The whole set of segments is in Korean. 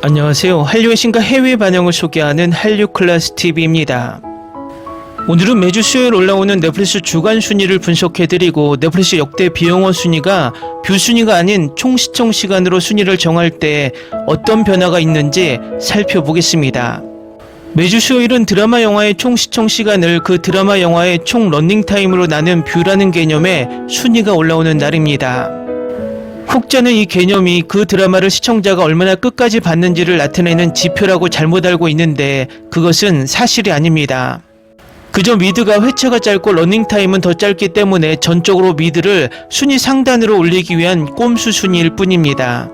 안녕하세요. 한류의 신과 해외 반영을 소개하는 한류클래스TV입니다. 오늘은 매주 수요일 올라오는 넷플릭스 주간 순위를 분석해드리고 넷플릭스 역대 비영어 순위가 뷰 순위가 아닌 총 시청 시간으로 순위를 정할 때 어떤 변화가 있는지 살펴보겠습니다. 매주 수요일은 드라마 영화의 총 시청 시간을 그 드라마 영화의 총 런닝타임으로 나눈 뷰라는 개념의 순위가 올라오는 날입니다. 혹자는 이 개념이 그 드라마를 시청자가 얼마나 끝까지 봤는지를 나타내는 지표라고 잘못 알고 있는데 그것은 사실이 아닙니다. 그저 미드가 회차가 짧고 러닝타임은 더 짧기 때문에 전적으로 미드를 순위 상단으로 올리기 위한 꼼수 순위일 뿐입니다.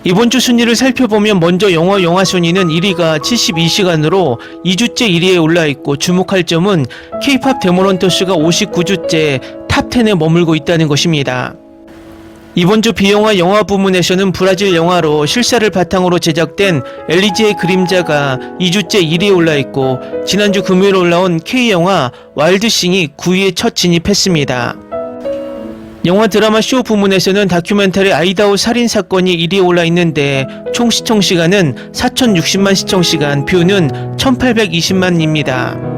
이번 주 순위를 살펴보면 먼저 영화 순위는 1위가 72시간으로 2주째 1위에 올라있고 주목할 점은 K-POP 데몬헌터스가 59주째 탑10에 머물고 있다는 것입니다. 이번 주 비영화 영화 부문에서는 브라질 영화로 실사를 바탕으로 제작된 엘리지의 그림자가 2주째 1위에 올라있고 지난주 금요일 올라온 K영화 와일드싱이 9위에 첫 진입했습니다. 영화 드라마 쇼 부문에서는 다큐멘터리 아이다호 살인사건이 1위에 올라있는데 총 시청시간은 4,060만 시청시간, 뷰는 1,820만입니다.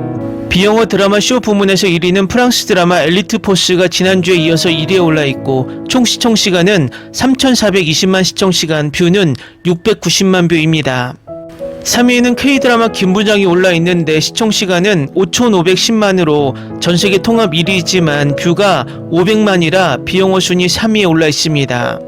비영어 드라마 쇼 부문에서 1위는 프랑스 드라마 엘리트 포스가 지난주에 이어서 1위에 올라있고 총 시청시간은 3,420만 시청시간, 뷰는 690만 뷰입니다. 3위에는 K드라마 김부장이 올라있는데 시청시간은 5,510만으로 전세계 통합 1위이지만 뷰가 500만이라 비영어 순위 3위에 올라있습니다.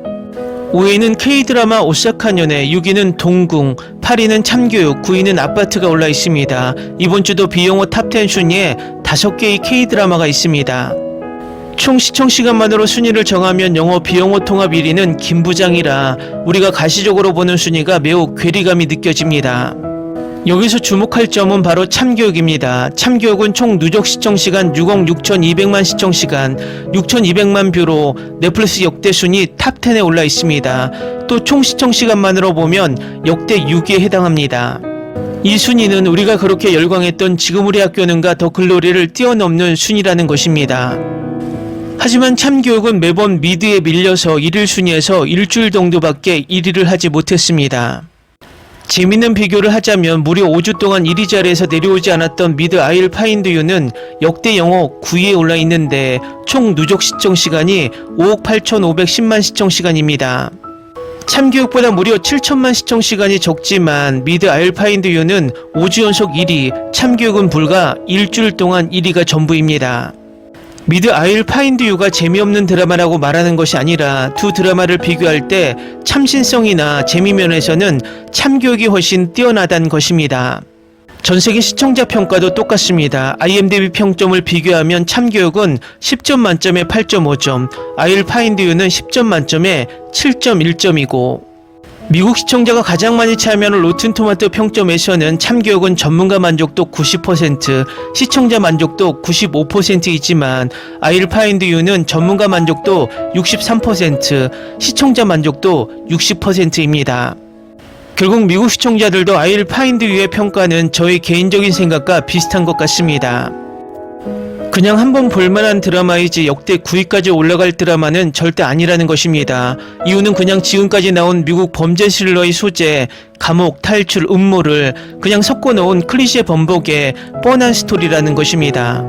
5위는 K드라마 오사카년에, 6위는 동궁, 8위는 참교육, 9위는 아파트가 올라있습니다. 이번 주도 비영어 탑10 순위에 5개의 K드라마가 있습니다. 총 시청시간만으로 순위를 정하면 영어 비영어 통합 1위는 김부장이라 우리가 가시적으로 보는 순위가 매우 괴리감이 느껴집니다. 여기서 주목할 점은 바로 참교육입니다. 참교육은 총 누적 시청시간 6억 6,200만 시청시간, 6,200만 뷰로 넷플릭스 역대 순위 탑10에 올라 있습니다. 또 총 시청시간만으로 보면 역대 6위에 해당합니다. 이 순위는 우리가 그렇게 열광했던 지금 우리 학교는가 더 글로리를 뛰어넘는 순위라는 것입니다. 하지만 참교육은 매번 미드에 밀려서 1일 순위에서 일주일 정도밖에 1위를 하지 못했습니다. 재밌는 비교를 하자면 무려 5주 동안 1위 자리에서 내려오지 않았던 미드 아이를 파인드 유는 역대 영어 9위에 올라있는데 총 누적 시청시간이 5억 8,510만 시청시간입니다. 참교육보다 무려 7천만 시청시간이 적지만 미드 아이를 파인드 유는 5주 연속 1위, 참교육은 불과 일주일 동안 1위가 전부입니다. 미드 아이를 파인드 유가 재미없는 드라마라고 말하는 것이 아니라 두 드라마를 비교할 때 참신성이나 재미면에서는 참교육이 훨씬 뛰어나다는 것입니다. 전세계 시청자 평가도 똑같습니다. IMDb 평점을 비교하면 참교육은 10점 만점에 8.5점, 아이를 파인드 유는 10점 만점에 7.1점이고 미국 시청자가 가장 많이 참여하는 로튼토마토 평점에서는 참교육은 전문가 만족도 90%, 시청자 만족도 95%이지만 아이를 파인드 유는 전문가 만족도 63%, 시청자 만족도 60%입니다. 결국 미국 시청자들도 아이를 파인드 유의 평가는 저의 개인적인 생각과 비슷한 것 같습니다. 그냥 한번 볼만한 드라마이지 역대 9위까지 올라갈 드라마는 절대 아니라는 것입니다. 이유는 그냥 지금까지 나온 미국 범죄 스릴러의 소재, 감옥, 탈출, 음모를 그냥 섞어놓은 클리셰 번복의 뻔한 스토리라는 것입니다.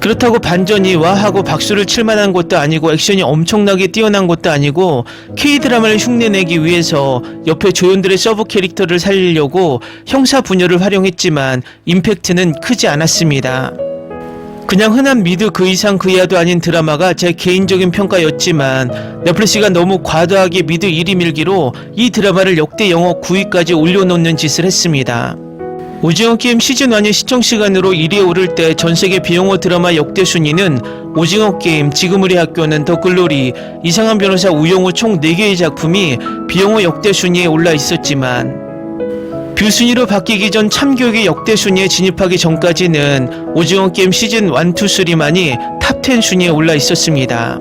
그렇다고 반전이 와하고 박수를 칠만한 것도 아니고 액션이 엄청나게 뛰어난 것도 아니고 K드라마를 흉내내기 위해서 옆에 조연들의 서브 캐릭터를 살리려고 형사 분열을 활용했지만 임팩트는 크지 않았습니다. 그냥 흔한 미드 그 이상 그 이하도 아닌 드라마가 제 개인적인 평가였지만 넷플릭스가 너무 과도하게 미드 1위 밀기로 이 드라마를 역대 영어 9위까지 올려놓는 짓을 했습니다. 오징어 게임 시즌1의 시청시간으로 1위에 오를 때 전세계 비영어 드라마 역대 순위는 오징어 게임, 지금 우리 학교는, 더 글로리, 이상한 변호사 우영우 총 4개의 작품이 비영어 역대 순위에 올라 있었지만 뷰 순위로 바뀌기 전 참교육이 역대 순위에 진입하기 전까지는 오징어 게임 시즌 1, 2, 3만이 탑10 순위에 올라 있었습니다.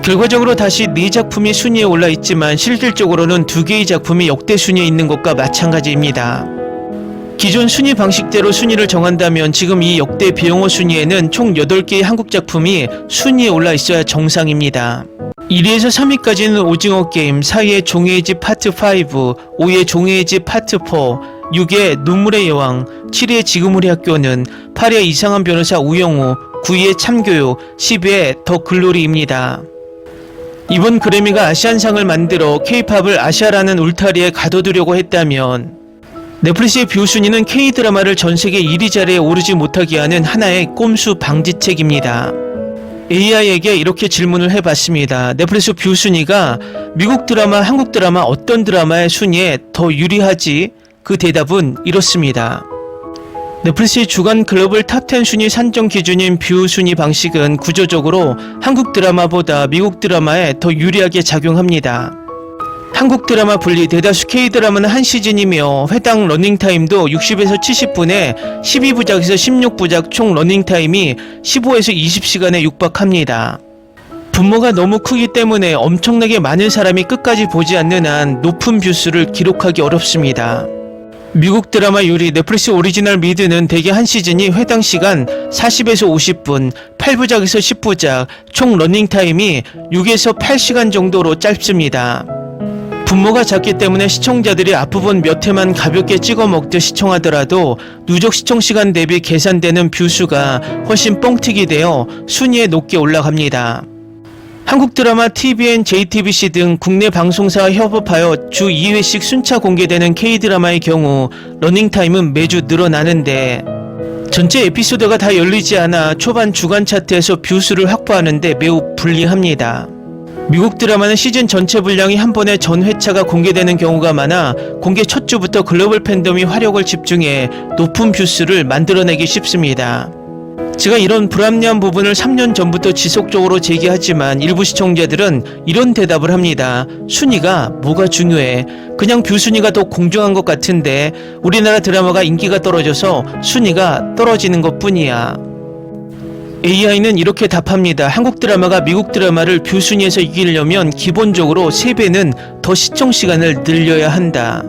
결과적으로 다시 4작품이 순위에 올라 있지만 실질적으로는 2개의 작품이 역대 순위에 있는 것과 마찬가지입니다. 기존 순위 방식대로 순위를 정한다면 지금 이 역대 비영어 순위에는 총 8개의 한국 작품이 순위에 올라 있어야 정상입니다. 1위에서 3위까지는 오징어 게임, 4위에 종이의 집 파트 5, 5위에 종이의 집 파트 4, 6위에 눈물의 여왕, 7위에 지금 우리 학교는, 8위에 이상한 변호사 우영우, 9위에 참교육, 10위에 더 글로리입니다. 이번 그래미가 아시안상을 만들어 K-팝을 아시아라는 울타리에 가둬두려고 했다면 넷플릭스의 뷰 순위는 K-드라마를 전세계 1위 자리에 오르지 못하게 하는 하나의 꼼수 방지책입니다. AI에게 이렇게 질문을 해봤습니다. 넷플릭스 뷰 순위가 미국 드라마, 한국 드라마 어떤 드라마의 순위에 더 유리하지? 그 대답은 이렇습니다. 넷플릭스의 주간 글로벌 탑10 순위 산정 기준인 뷰 순위 방식은 구조적으로 한국 드라마보다 미국 드라마에 더 유리하게 작용합니다. 한국 드라마 분리 대다수 K-드라마는 한 시즌이며 회당 러닝타임도 60에서 70분에 12부작에서 16부작 총 러닝타임이 15에서 20시간에 육박합니다. 분모가 너무 크기 때문에 엄청나게 많은 사람이 끝까지 보지 않는 한 높은 뷰수를 기록하기 어렵습니다. 미국 드라마 유리 넷플릭스 오리지널 미드는 대개 한 시즌이 회당 시간 40에서 50분, 8부작에서 10부작, 총 러닝타임이 6에서 8시간 정도로 짧습니다. 분모가 작기 때문에 시청자들이 앞부분 몇 회만 가볍게 찍어 먹듯 시청하더라도 누적 시청시간 대비 계산되는 뷰수가 훨씬 뻥튀기 되어 순위에 높게 올라갑니다. 한국 드라마 TVN, JTBC 등 국내 방송사와 협업하여 주 2회씩 순차 공개되는 K-드라마의 경우 러닝타임은 매주 늘어나는데 전체 에피소드가 다 열리지 않아 초반 주간 차트에서 뷰수를 확보하는데 매우 불리합니다. 미국 드라마는 시즌 전체 분량이 한 번에 전 회차가 공개되는 경우가 많아 공개 첫 주부터 글로벌 팬덤이 화력을 집중해 높은 뷰수를 만들어내기 쉽습니다. 제가 이런 불합리한 부분을 3년 전부터 지속적으로 제기하지만 일부 시청자들은 이런 대답을 합니다. 순위가 뭐가 중요해? 그냥 뷰 순위가 더 공정한 것 같은데 우리나라 드라마가 인기가 떨어져서 순위가 떨어지는 것 뿐이야. AI는 이렇게 답합니다. 한국 드라마가 미국 드라마를 뷰 순위에서 이기려면 기본적으로 3배는 더 시청시간을 늘려야 한다.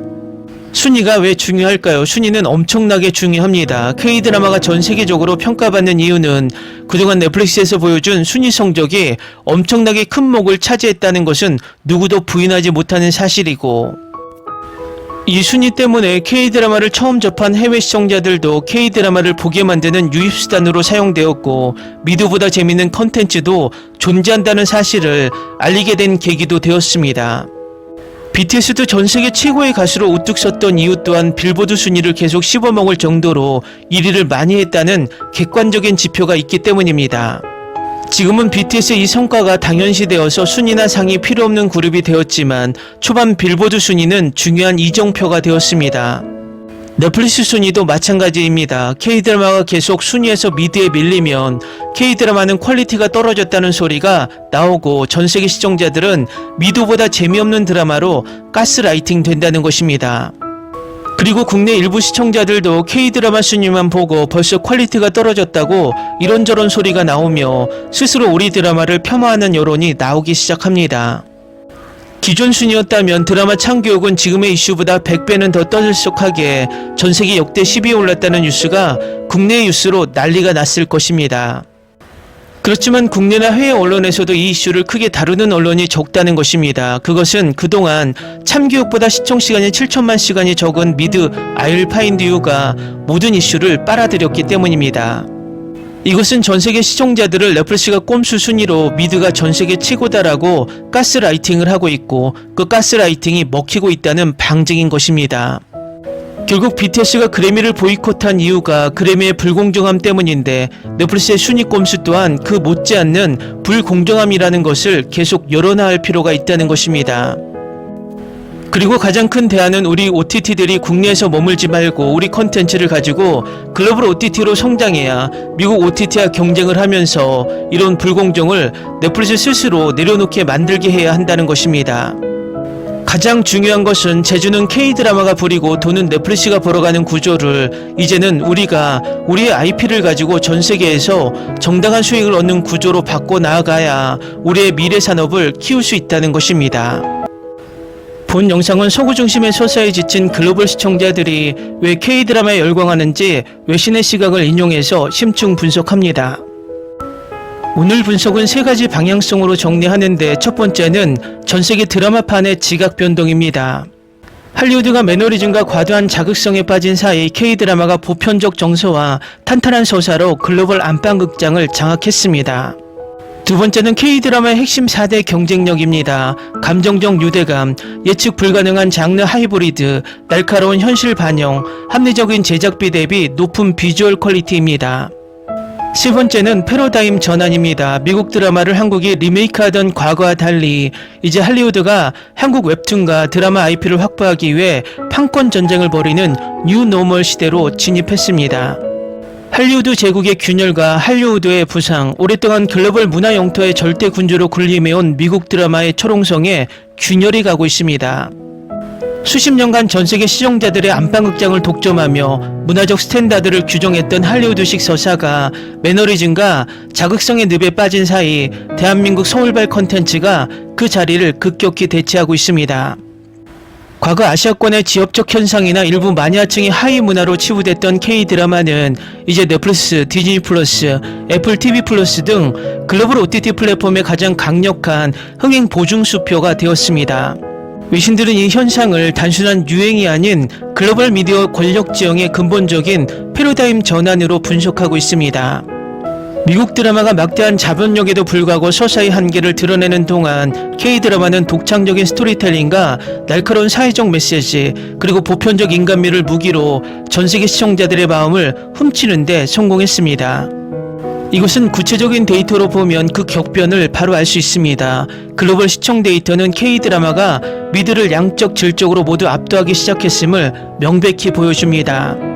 순위가 왜 중요할까요? 순위는 엄청나게 중요합니다. K-드라마가 전 세계적으로 평가받는 이유는 그동안 넷플릭스에서 보여준 순위 성적이 엄청나게 큰 몫을 차지했다는 것은 누구도 부인하지 못하는 사실이고 이 순위 때문에 K-드라마를 처음 접한 해외 시청자들도 K-드라마를 보게 만드는 유입수단으로 사용되었고 미드보다 재밌는 컨텐츠도 존재한다는 사실을 알리게 된 계기도 되었습니다. BTS도 전세계 최고의 가수로 우뚝 섰던 이유 또한 빌보드 순위를 계속 씹어먹을 정도로 1위를 많이 했다는 객관적인 지표가 있기 때문입니다. 지금은 BTS의 이 성과가 당연시되어서 순위나 상이 필요 없는 그룹이 되었지만 초반 빌보드 순위는 중요한 이정표가 되었습니다. 넷플릭스 순위도 마찬가지입니다. K-드라마가 계속 순위에서 미드에 밀리면 K-드라마는 퀄리티가 떨어졌다는 소리가 나오고 전세계 시청자들은 미드보다 재미없는 드라마로 가스라이팅 된다는 것입니다. 그리고 국내 일부 시청자들도 K-드라마 순위만 보고 벌써 퀄리티가 떨어졌다고 이런저런 소리가 나오며 스스로 우리 드라마를 폄하하는 여론이 나오기 시작합니다. 기존 순위였다면 드라마 참교육은 지금의 이슈보다 100배는 더 떠들썩하게 전세계 역대 10위에 올랐다는 뉴스가 국내 뉴스로 난리가 났을 것입니다. 그렇지만 국내나 해외 언론에서도 이 이슈를 크게 다루는 언론이 적다는 것입니다. 그것은 그동안 참교육보다 시청시간이 7천만 시간이 적은 미드 I'll Find You가 모든 이슈를 빨아들였기 때문입니다. 이것은 전세계 시청자들을 넷플릭스가 꼼수 순위로 미드가 전세계 최고다라고 가스라이팅을 하고 있고 그 가스라이팅이 먹히고 있다는 방증인 것입니다. 결국 BTS가 그래미를 보이콧한 이유가 그래미의 불공정함 때문인데 넷플릭스의 순위 꼼수 또한 그 못지않는 불공정함이라는 것을 계속 열어놔야 할 필요가 있다는 것입니다. 그리고 가장 큰 대안은 우리 OTT들이 국내에서 머물지 말고 우리 컨텐츠를 가지고 글로벌 OTT로 성장해야 미국 OTT와 경쟁을 하면서 이런 불공정을 넷플릭스 스스로 내려놓게 만들게 해야 한다는 것입니다. 가장 중요한 것은 제주는 K-드라마가 부리고 돈은 넷플릭스가 벌어가는 구조를 이제는 우리가 우리의 IP를 가지고 전 세계에서 정당한 수익을 얻는 구조로 바꿔 나아가야 우리의 미래 산업을 키울 수 있다는 것입니다. 본 영상은 서구 중심의 서사에 지친 글로벌 시청자들이 왜 K-드라마에 열광하는지 외신의 시각을 인용해서 심층 분석합니다. 오늘 분석은 세 가지 방향성으로 정리하는데 첫 번째는 전세계 드라마판의 지각 변동입니다. 할리우드가 매너리즘과 과도한 자극성에 빠진 사이 K-드라마가 보편적 정서와 탄탄한 서사로 글로벌 안방극장을 장악했습니다. 두 번째는 K-드라마의 핵심 4대 경쟁력입니다. 감정적 유대감, 예측 불가능한 장르 하이브리드, 날카로운 현실 반영, 합리적인 제작비 대비 높은 비주얼 퀄리티입니다. 세 번째는 패러다임 전환입니다. 미국 드라마를 한국이 리메이크하던 과거와 달리 이제 할리우드가 한국 웹툰과 드라마 IP를 확보하기 위해 판권 전쟁을 벌이는 뉴 노멀 시대로 진입했습니다. 할리우드 제국의 균열과 할리우드의 부상, 오랫동안 글로벌 문화 영토의 절대 군주로 군림해온 미국 드라마의 초롱성에 균열이 가고 있습니다. 수십 년간 전세계 시청자들의 안방극장을 독점하며 문화적 스탠다드를 규정했던 할리우드식 서사가 매너리즘과 자극성의 늪에 빠진 사이 대한민국 서울발 컨텐츠가 그 자리를 급격히 대체하고 있습니다. 과거 아시아권의 지역적 현상이나 일부 마니아층이 하위 문화로 치부됐던 K-드라마는 이제 넷플릭스, 디즈니 플러스, 애플 TV 플러스 등 글로벌 OTT 플랫폼의 가장 강력한 흥행 보증 수표가 되었습니다. 외신들은 이 현상을 단순한 유행이 아닌 글로벌 미디어 권력 지형의 근본적인 패러다임 전환으로 분석하고 있습니다. 미국 드라마가 막대한 자본력에도 불구하고 서사의 한계를 드러내는 동안 K-드라마는 독창적인 스토리텔링과 날카로운 사회적 메시지 그리고 보편적 인간미를 무기로 전세계 시청자들의 마음을 훔치는 데 성공했습니다. 이것은 구체적인 데이터로 보면 그 격변을 바로 알 수 있습니다. 글로벌 시청 데이터는 K-드라마가 미드를 양적 질적으로 모두 압도하기 시작했음을 명백히 보여줍니다.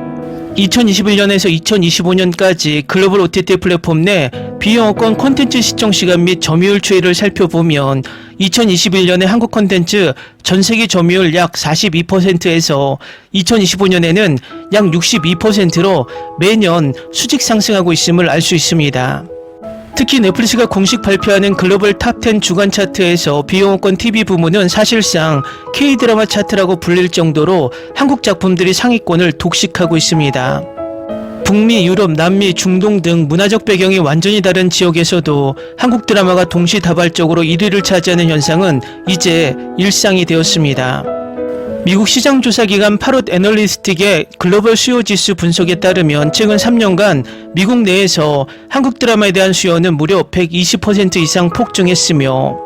2021년에서 2025년까지 글로벌 OTT 플랫폼 내 비영어권 콘텐츠 시청 시간 및 점유율 추이를 살펴보면 2021년에 한국 콘텐츠 전세계 점유율 약 42%에서 2025년에는 약 62%로 매년 수직 상승하고 있음을 알 수 있습니다. 특히 넷플릭스가 공식 발표하는 글로벌 탑10 주간 차트에서 비영어권 TV 부문은 사실상 K-드라마 차트라고 불릴 정도로 한국 작품들이 상위권을 독식하고 있습니다. 북미, 유럽, 남미, 중동 등 문화적 배경이 완전히 다른 지역에서도 한국 드라마가 동시다발적으로 1위를 차지하는 현상은 이제 일상이 되었습니다. 미국 시장조사기관 파롯 애널리스틱의 글로벌 수요지수 분석에 따르면 최근 3년간 미국 내에서 한국 드라마에 대한 수요는 무려 120% 이상 폭증했으며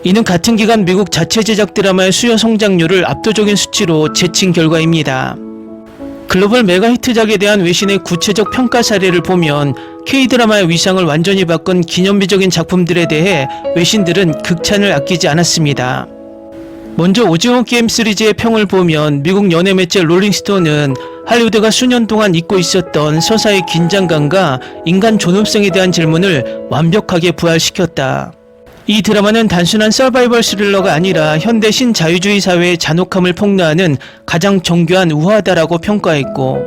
이는 같은 기간 미국 자체 제작 드라마의 수요 성장률을 압도적인 수치로 제친 결과입니다. 글로벌 메가히트작에 대한 외신의 구체적 평가 사례를 보면 K-드라마의 위상을 완전히 바꾼 기념비적인 작품들에 대해 외신들은 극찬을 아끼지 않았습니다. 먼저 오징어 게임 시리즈의 평을 보면 미국 연예 매체 롤링스톤은 할리우드가 수년 동안 잊고 있었던 서사의 긴장감과 인간 존엄성에 대한 질문을 완벽하게 부활시켰다. 이 드라마는 단순한 서바이벌 스릴러가 아니라 현대 신자유주의 사회의 잔혹함을 폭로하는 가장 정교한 우화다라고 평가했고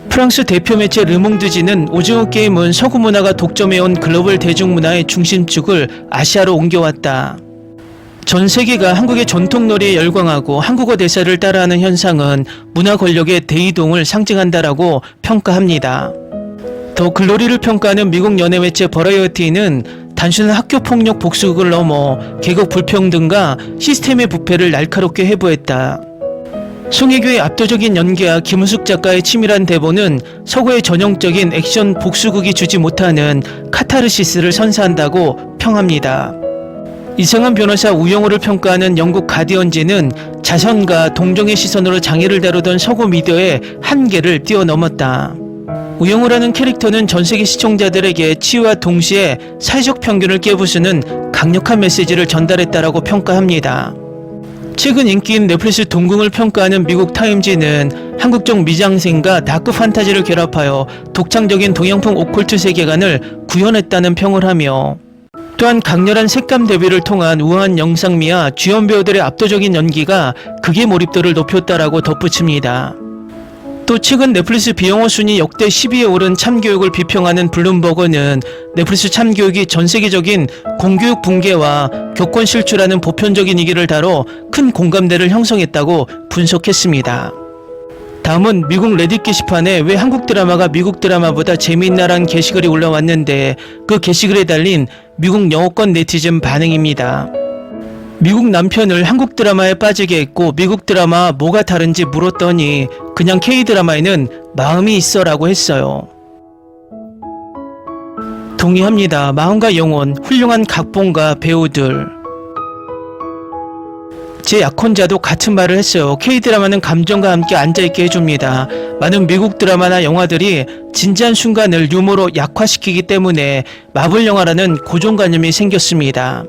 프랑스 대표 매체 르몽드지는 오징어 게임은 서구 문화가 독점해온 글로벌 대중문화의 중심축을 아시아로 옮겨왔다. 전 세계가 한국의 전통놀이에 열광하고 한국어 대사를 따라하는 현상은 문화 권력의 대이동을 상징한다라고 평가합니다. 더 글로리를 평가하는 미국 연예 매체 버라이어티는 단순한 학교폭력 복수극을 넘어 계급 불평등과 시스템의 부패를 날카롭게 해부했다. 송혜교의 압도적인 연기와 김은숙 작가의 치밀한 대본은 서구의 전형적인 액션 복수극이 주지 못하는 카타르시스를 선사한다고 평합니다. 이상한 변호사 우영우를 평가하는 영국 가디언지는 자선과 동정의 시선으로 장애를 다루던 서구 미디어의 한계를 뛰어넘었다. 우영우라는 캐릭터는 전세계 시청자들에게 치유와 동시에 사회적 편견을 깨부수는 강력한 메시지를 전달했다라고 평가합니다. 최근 인기인 넷플릭스 동궁을 평가하는 미국 타임지는 한국적 미장센과 다크 판타지를 결합하여 독창적인 동양풍 오컬트 세계관을 구현했다는 평을 하며 또한 강렬한 색감 대비를 통한 우아한 영상미와 주연 배우들의 압도적인 연기가 극의 몰입도를 높였다라고 덧붙입니다. 또 최근 넷플릭스 비영어 순위 역대 10위에 오른 참교육을 비평하는 블룸버그는 넷플릭스 참교육이 전세계적인 공교육 붕괴와 교권 실추라는 보편적인 위기를 다뤄 큰 공감대를 형성했다고 분석했습니다. 다음은 미국 레딧 게시판에 왜 한국 드라마가 미국 드라마보다 재미있나라는 게시글이 올라왔는데 그 게시글에 달린 미국 영어권 네티즌 반응입니다. 미국 남편을 한국 드라마에 빠지게 했고 미국 드라마와 뭐가 다른지 물었더니 그냥 K드라마에는 마음이 있어 라고 했어요. 동의합니다. 마음과 영혼, 훌륭한 각본가 배우들. 제 약혼자도 같은 말을 했어요. K드라마는 감정과 함께 앉아있게 해줍니다. 많은 미국 드라마나 영화들이 진지한 순간을 유머로 약화시키기 때문에 마블 영화라는 고정관념이 생겼습니다.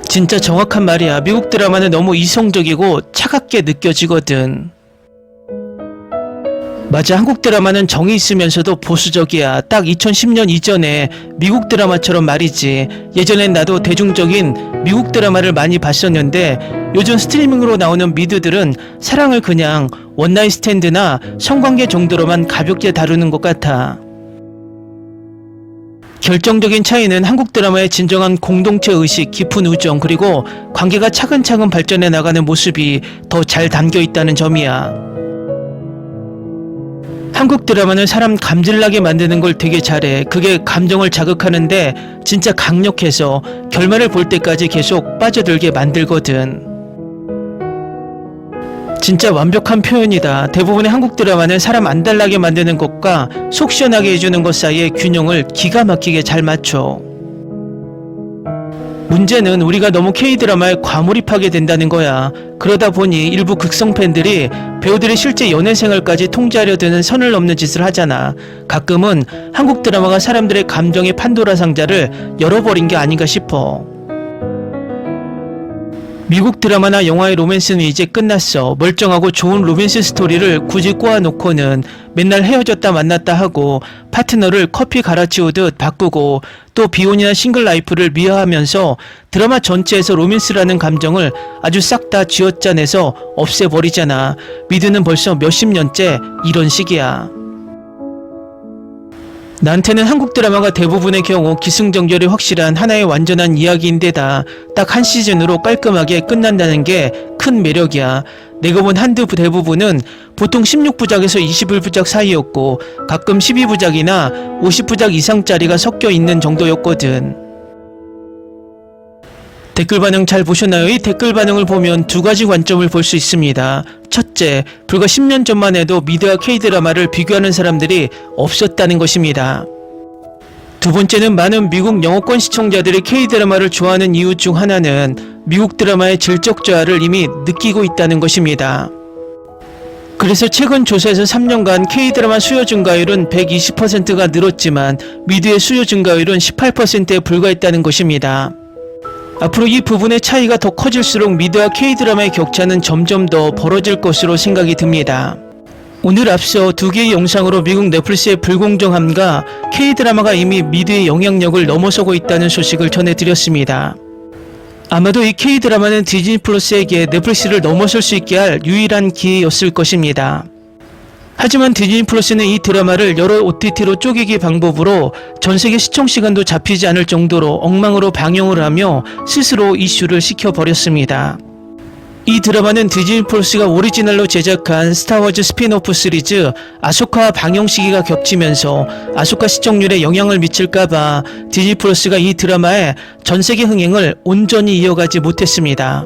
진짜 정확한 말이야. 미국 드라마는 너무 이성적이고 차갑게 느껴지거든. 맞아, 한국 드라마는 정이 있으면서도 보수적이야. 딱 2010년 이전에 미국 드라마처럼 말이지. 예전엔 나도 대중적인 미국 드라마를 많이 봤었는데 요즘 스트리밍으로 나오는 미드들은 사랑을 그냥 원나잇 스탠드나 성관계 정도로만 가볍게 다루는 것 같아. 결정적인 차이는 한국 드라마의 진정한 공동체 의식, 깊은 우정, 그리고 관계가 차근차근 발전해 나가는 모습이 더 잘 담겨 있다는 점이야. 한국 드라마는 사람 감질나게 만드는 걸 되게 잘해. 그게 감정을 자극하는데 진짜 강력해서 결말을 볼 때까지 계속 빠져들게 만들거든. 진짜 완벽한 표현이다. 대부분의 한국 드라마는 사람 안달나게 만드는 것과 속 시원하게 해주는 것 사이의 균형을 기가 막히게 잘 맞춰. 문제는 우리가 너무 K드라마에 과몰입하게 된다는 거야. 그러다 보니 일부 극성 팬들이 배우들의 실제 연애 생활까지 통제하려 드는 선을 넘는 짓을 하잖아. 가끔은 한국 드라마가 사람들의 감정의 판도라 상자를 열어버린 게 아닌가 싶어. 미국 드라마나 영화의 로맨스는 이제 끝났어. 멀쩡하고 좋은 로맨스 스토리를 굳이 꼬아놓고는 맨날 헤어졌다 만났다 하고 파트너를 커피 갈아치우듯 바꾸고 또 비혼이나 싱글 라이프를 미화하면서 드라마 전체에서 로맨스라는 감정을 아주 싹 다 쥐어짜내서 없애버리잖아. 미드는 벌써 몇십 년째 이런 식이야. 나한테는 한국 드라마가 대부분의 경우 기승전결이 확실한 하나의 완전한 이야기인데다 딱 한 시즌으로 깔끔하게 끝난다는 게 큰 매력이야. 내가 본 한드 대부분은 보통 16부작에서 21부작 사이였고 가끔 12부작이나 50부작 이상짜리가 섞여 있는 정도였거든. 댓글 반응 잘 보셨나요? 이 댓글 반응을 보면 두 가지 관점을 볼 수 있습니다. 첫째, 불과 10년 전만 해도 미드와 K드라마를 비교하는 사람들이 없었다는 것입니다. 두 번째는 많은 미국 영어권 시청자들이 K드라마를 좋아하는 이유 중 하나는 미국 드라마의 질적 저하를 이미 느끼고 있다는 것입니다. 그래서 최근 조사에서 3년간 K드라마 수요 증가율은 120%가 늘었지만 미드의 수요 증가율은 18%에 불과했다는 것입니다. 앞으로 이 부분의 차이가 더 커질수록 미드와 K드라마의 격차는 점점 더 벌어질 것으로 생각이 듭니다. 오늘 앞서 두 개의 영상으로 미국 넷플릭스의 불공정함과 K드라마가 이미 미드의 영향력을 넘어서고 있다는 소식을 전해드렸습니다. 아마도 이 K드라마는 디즈니 플러스에게 넷플릭스를 넘어설 수 있게 할 유일한 기회였을 것입니다. 하지만 디즈니 플러스는 이 드라마를 여러 OTT로 쪼개기 방법으로 전세계 시청시간도 잡히지 않을 정도로 엉망으로 방영을 하며 스스로 이슈를 시켜버렸습니다. 이 드라마는 디즈니 플러스가 오리지널로 제작한 스타워즈 스핀오프 시리즈 아소카와 방영 시기가 겹치면서 아소카 시청률에 영향을 미칠까봐 디즈니 플러스가 이 드라마의 전세계 흥행을 온전히 이어가지 못했습니다.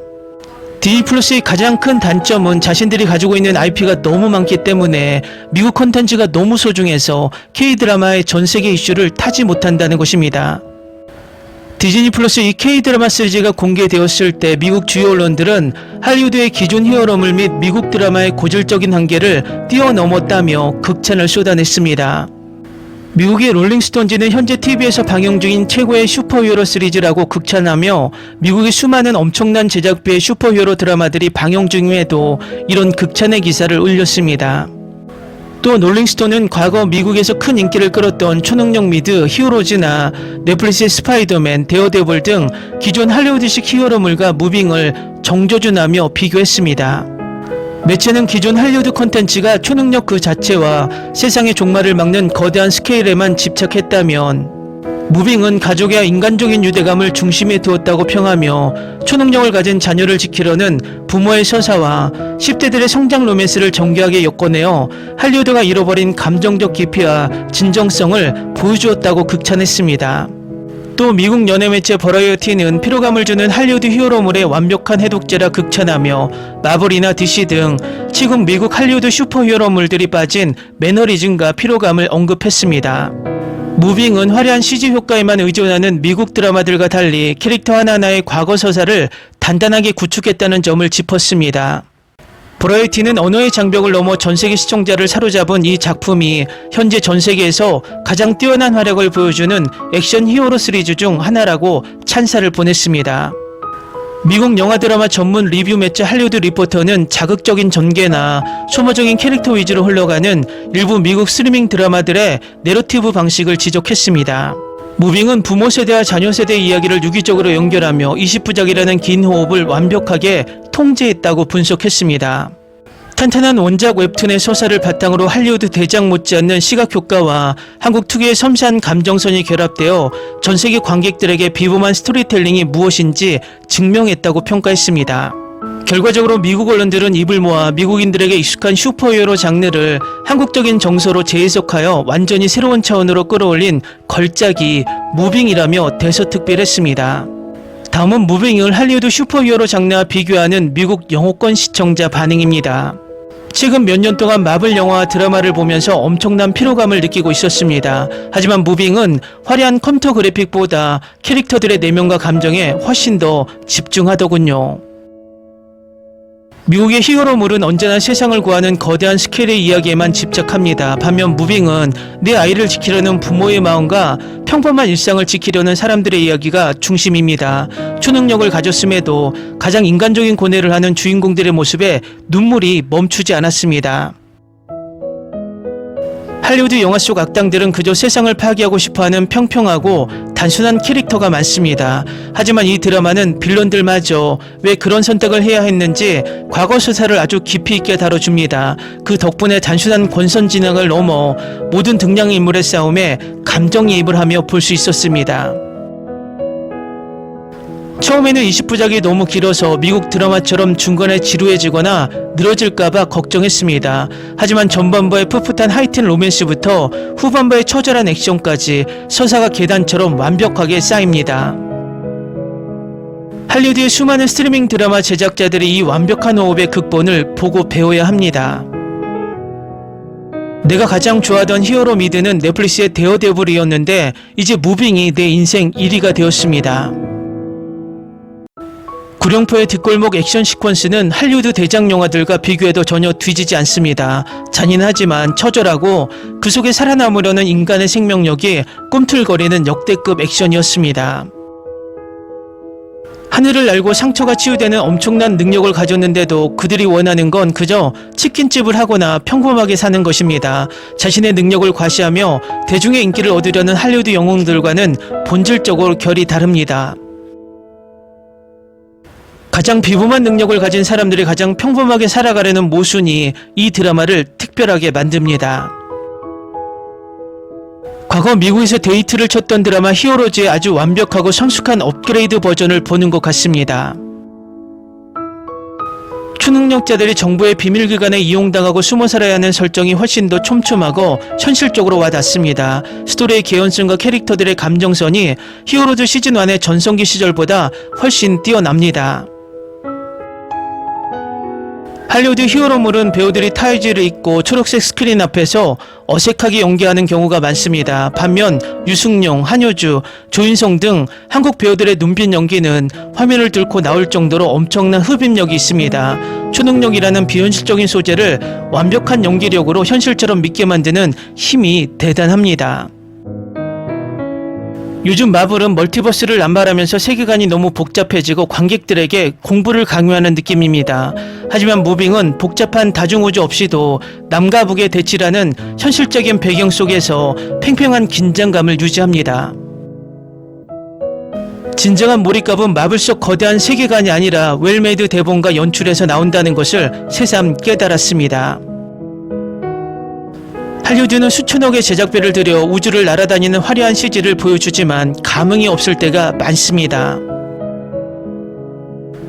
디즈니 플러스의 가장 큰 단점은 자신들이 가지고 있는 IP가 너무 많기 때문에 미국 콘텐츠가 너무 소중해서 K드라마의 전세계 이슈를 타지 못한다는 것입니다. 디즈니 플러스 이 K드라마 시리즈가 공개되었을 때 미국 주요 언론들은 할리우드의 기존 히어로물 및 미국 드라마의 고질적인 한계를 뛰어넘었다며 극찬을 쏟아냈습니다. 미국의 롤링스톤지는 현재 TV에서 방영 중인 최고의 슈퍼히어로 시리즈라고 극찬하며 미국의 수많은 엄청난 제작비의 슈퍼히어로 드라마들이 방영 중임에도 이런 극찬의 기사를 올렸습니다. 또 롤링스톤은 과거 미국에서 큰 인기를 끌었던 초능력 미드 히어로즈나 넷플릭스의 스파이더맨, 데어데블 등 기존 할리우드식 히어로물과 무빙을 정조준하며 비교했습니다. 매체는 기존 할리우드 콘텐츠가 초능력 그 자체와 세상의 종말을 막는 거대한 스케일에만 집착했다면 무빙은 가족의 인간적인 유대감을 중심에 두었다고 평하며 초능력을 가진 자녀를 지키려는 부모의 서사와 10대들의 성장 로맨스를 정교하게 엮어내어 할리우드가 잃어버린 감정적 깊이와 진정성을 보여주었다고 극찬했습니다. 또 미국 연예 매체 버라이어티는 피로감을 주는 할리우드 히어로물의 완벽한 해독제라 극찬하며 마블이나 DC 등 지금 미국 할리우드 슈퍼히어로물들이 빠진 매너리즘과 피로감을 언급했습니다. 무빙은 화려한 CG 효과에만 의존하는 미국 드라마들과 달리 캐릭터 하나하나의 과거 서사를 단단하게 구축했다는 점을 짚었습니다. 버라이어티는 언어의 장벽을 넘어 전세계 시청자를 사로잡은 이 작품이 현재 전세계에서 가장 뛰어난 활약을 보여주는 액션 히어로 시리즈 중 하나라고 찬사를 보냈습니다. 미국 영화 드라마 전문 리뷰 매체 할리우드 리포터는 자극적인 전개나 소모적인 캐릭터 위주로 흘러가는 일부 미국 스트리밍 드라마들의 내러티브 방식을 지적했습니다. 무빙은 부모 세대와 자녀 세대의 이야기를 유기적으로 연결하며 20부작이라는 긴 호흡을 완벽하게 통제했다고 분석했습니다. 탄탄한 원작 웹툰의 서사를 바탕으로 할리우드 대작 못지않는 시각효과와 한국 특유의 섬세한 감정선이 결합되어 전세계 관객들에게 비범한 스토리텔링이 무엇인지 증명했다고 평가했습니다. 결과적으로 미국 언론들은 입을 모아 미국인들에게 익숙한 슈퍼히어로 장르를 한국적인 정서로 재해석하여 완전히 새로운 차원으로 끌어올린 걸작이 무빙이라며 대서특필했습니다. 다음은 무빙을 할리우드 슈퍼히어로 장르와 비교하는 미국 영어권 시청자 반응입니다. 최근 몇 년 동안 마블 영화와 드라마를 보면서 엄청난 피로감을 느끼고 있었습니다. 하지만 무빙은 화려한 컴퓨터 그래픽보다 캐릭터들의 내면과 감정에 훨씬 더 집중하더군요. 미국의 히어로물은 언제나 세상을 구하는 거대한 스케일의 이야기에만 집착합니다. 반면 무빙은 내 아이를 지키려는 부모의 마음과 평범한 일상을 지키려는 사람들의 이야기가 중심입니다. 초능력을 가졌음에도 가장 인간적인 고뇌를 하는 주인공들의 모습에 눈물이 멈추지 않았습니다. 할리우드 영화 속 악당들은 그저 세상을 파괴하고 싶어하는 평평하고 단순한 캐릭터가 많습니다. 하지만 이 드라마는 빌런들마저 왜 그런 선택을 해야 했는지 과거 서사를 아주 깊이 있게 다뤄줍니다. 그 덕분에 단순한 권선징악을 넘어 모든 등장인물의 싸움에 감정이입을 하며 볼 수 있었습니다. 처음에는 20부작이 너무 길어서 미국 드라마처럼 중간에 지루해지거나 늘어질까봐 걱정했습니다. 하지만 전반부의 풋풋한 하이틴 로맨스부터 후반부의 처절한 액션까지 서사가 계단처럼 완벽하게 쌓입니다. 할리우드의 수많은 스트리밍 드라마 제작자들이 이 완벽한 호흡의 극본을 보고 배워야 합니다. 내가 가장 좋아하던 히어로 미드는 넷플릭스의 데어데블이었는데 이제 무빙이 내 인생 1위가 되었습니다. 구룡포의 뒷골목 액션 시퀀스는 할리우드 대작 영화들과 비교해도 전혀 뒤지지 않습니다. 잔인하지만 처절하고 그 속에 살아남으려는 인간의 생명력이 꿈틀거리는 역대급 액션이었습니다. 하늘을 날고 상처가 치유되는 엄청난 능력을 가졌는데도 그들이 원하는 건 그저 치킨집을 하거나 평범하게 사는 것입니다. 자신의 능력을 과시하며 대중의 인기를 얻으려는 할리우드 영웅들과는 본질적으로 결이 다릅니다. 가장 비범한 능력을 가진 사람들이 가장 평범하게 살아가려는 모순이 이 드라마를 특별하게 만듭니다. 과거 미국에서 데이트를 쳤던 드라마 히어로즈의 아주 완벽하고 성숙한 업그레이드 버전을 보는 것 같습니다. 초능력자들이 정부의 비밀기관에 이용당하고 숨어 살아야 하는 설정이 훨씬 더 촘촘하고 현실적으로 와닿습니다. 스토리의 개연성과 캐릭터들의 감정선이 히어로즈 시즌1의 전성기 시절보다 훨씬 뛰어납니다. 할리우드 히어로물은 배우들이 타이즈를 입고 초록색 스크린 앞에서 어색하게 연기하는 경우가 많습니다. 반면 유승용, 한효주, 조인성 등 한국 배우들의 눈빛 연기는 화면을 뚫고 나올 정도로 엄청난 흡입력이 있습니다. 초능력이라는 비현실적인 소재를 완벽한 연기력으로 현실처럼 믿게 만드는 힘이 대단합니다. 요즘 마블은 멀티버스를 남발하면서 세계관이 너무 복잡해지고 관객들에게 공부를 강요하는 느낌입니다. 하지만 무빙은 복잡한 다중우주 없이도 남과 북의 대치라는 현실적인 배경 속에서 팽팽한 긴장감을 유지합니다. 진정한 몰입감은 마블 속 거대한 세계관이 아니라 웰메이드 대본과 연출에서 나온다는 것을 새삼 깨달았습니다. 할리우드는 수천억의 제작비를 들여 우주를 날아다니는 화려한 CG를 보여주지만 감흥이 없을 때가 많습니다.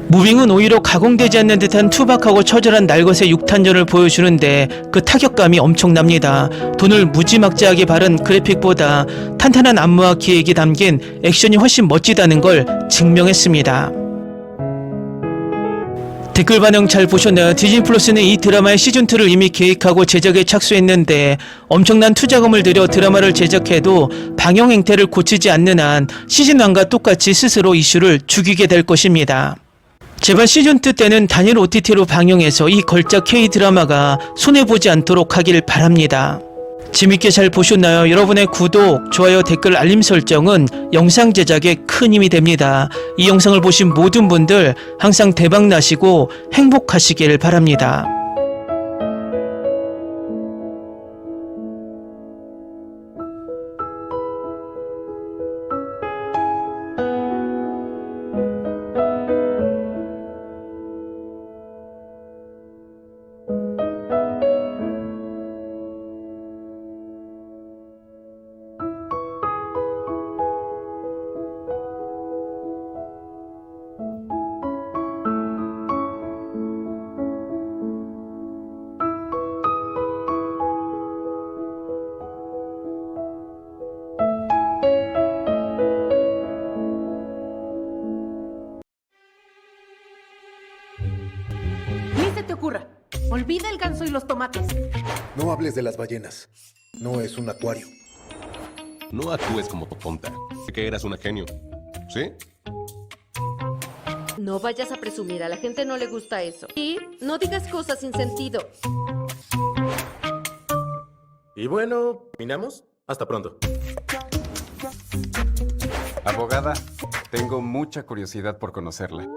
무빙은 오히려 가공되지 않는 듯한 투박하고 처절한 날것의 육탄전을 보여주는데 그 타격감이 엄청납니다. 돈을 무지막지하게 바른 그래픽보다 탄탄한 안무와 기획이 담긴 액션이 훨씬 멋지다는 걸 증명했습니다. 댓글 반응 잘 보셨나요? 디즈니 플러스는 이 드라마의 시즌2를 이미 계획하고 제작에 착수했는데 엄청난 투자금을 들여 드라마를 제작해도 방영 행태를 고치지 않는 한 시즌1과 똑같이 스스로 이슈를 죽이게 될 것입니다. 제발 시즌2 때는 단일 OTT로 방영해서 이 걸작 K-드라마가 손해보지 않도록 하길 바랍니다. 재밌게 잘 보셨나요? 여러분의 구독, 좋아요, 댓글, 알림 설정은 영상 제작에 큰 힘이 됩니다. 이 영상을 보신 모든 분들 항상 대박 나시고 행복하시길 바랍니다. Ni se te ocurra. Olvida el ganso y los tomates. No hables de las ballenas. No es un acuario. No actúes como tonta. Que eras una genio. ¿Sí? No vayas a presumir, a la gente no le gusta eso. Y no digas cosas sin sentido. Y bueno, ¿terminamos? Hasta pronto. Abogada, tengo mucha curiosidad por conocerla.